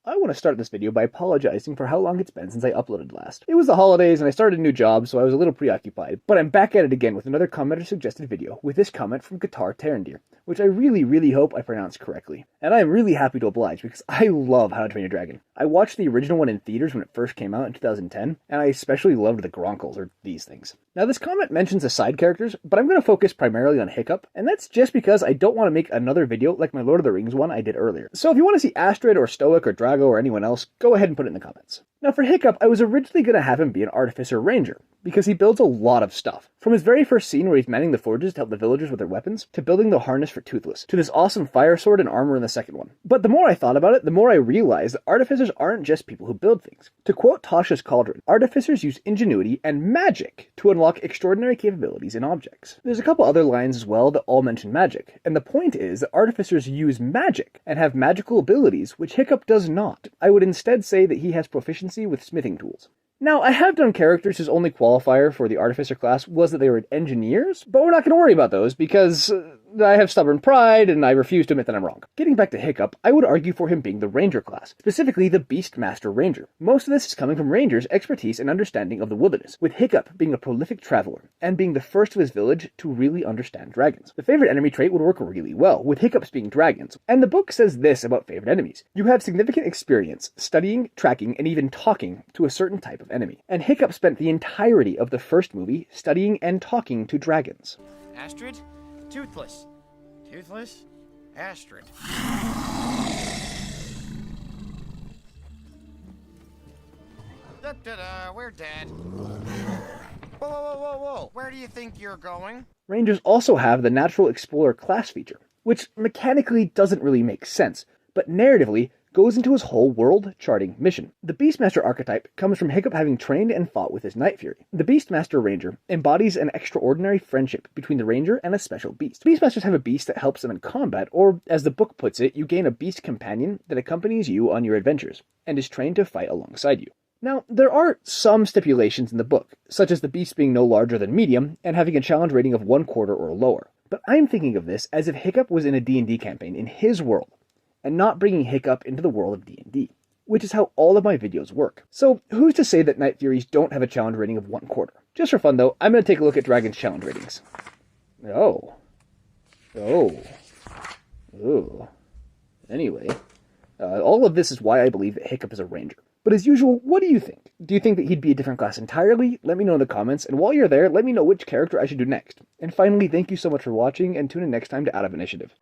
I want to start this video by apologizing for how long it's been since I uploaded last. It was the holidays and I started a new job, so I was a little preoccupied, but I'm back at it again with another commenter suggested video with this comment from Guitar Tarandir, which I really hope I pronounced correctly. And I am really happy to oblige because I love How to Train Your Dragon. I watched the original one in theaters when it first came out in 2010, and I especially loved the Gronkles, or these things. Now this comment mentions the side characters, but I'm going to focus primarily on Hiccup, and that's just because I don't want to make another video like my Lord of the Rings one I did earlier. So if you want to see Astrid or Stoic or Drago or anyone else, go ahead and put it in the comments. Now for Hiccup, I was originally going to have him be an Artificer Ranger, because he builds a lot of stuff. From his very first scene where he's manning the forges to help the villagers with their weapons, to building the harness for Toothless, to this awesome fire sword and armor in the second one. But the more I thought about it, the more I realized that artificers aren't just people who build things. To quote Tasha's Cauldron, artificers use ingenuity and magic to unlock extraordinary capabilities in objects. There's a couple other lines as well that all mention magic, and the point is that artificers use magic and have magical abilities which Hiccup does not. I would instead say that he has proficiency with smithing tools. Now, I have done characters whose only qualifier for the Artificer class was that they were engineers, but we're not going to worry about those because I have stubborn pride and I refuse to admit that I'm wrong. Getting back to Hiccup, I would argue for him being the Ranger class, specifically the Beastmaster Ranger. Most of this is coming from Ranger's expertise and understanding of the wilderness, with Hiccup being a prolific traveler and being the first of his village to really understand dragons. The favorite enemy trait would work really well, with Hiccups being dragons, and the book says this about favorite enemies. You have significant experience studying, tracking, and even talking to a certain type of enemy. And Hiccup spent the entirety of the first movie studying and talking to dragons. Astrid? Toothless. Toothless? Astrid. Da-da-da, we're dead. Whoa. Where do you think you're going? Rangers also have the Natural Explorer class feature, which mechanically doesn't really make sense, but narratively goes into his whole world-charting mission. The Beastmaster archetype comes from Hiccup having trained and fought with his Night Fury. The Beastmaster Ranger embodies an extraordinary friendship between the Ranger and a special beast. Beastmasters have a beast that helps them in combat, or as the book puts it, you gain a beast companion that accompanies you on your adventures, and is trained to fight alongside you. Now, there are some stipulations in the book, such as the beast being no larger than medium, and having a challenge rating of 1/4 or lower. But I'm thinking of this as if Hiccup was in a D&D campaign in his world, and not bringing Hiccup into the world of D&D, which is how all of my videos work. So who's to say that Night Furies don't have a challenge rating of 1/4? Just for fun though, I'm going to take a look at Dragon's challenge ratings. Anyway, all of this is why I believe that Hiccup is a Ranger. But as usual, what do you think? Do you think that he'd be a different class entirely? Let me know in the comments, and while you're there, let me know which character I should do next. And finally, thank you so much for watching, and tune in next time to Out of Initiative.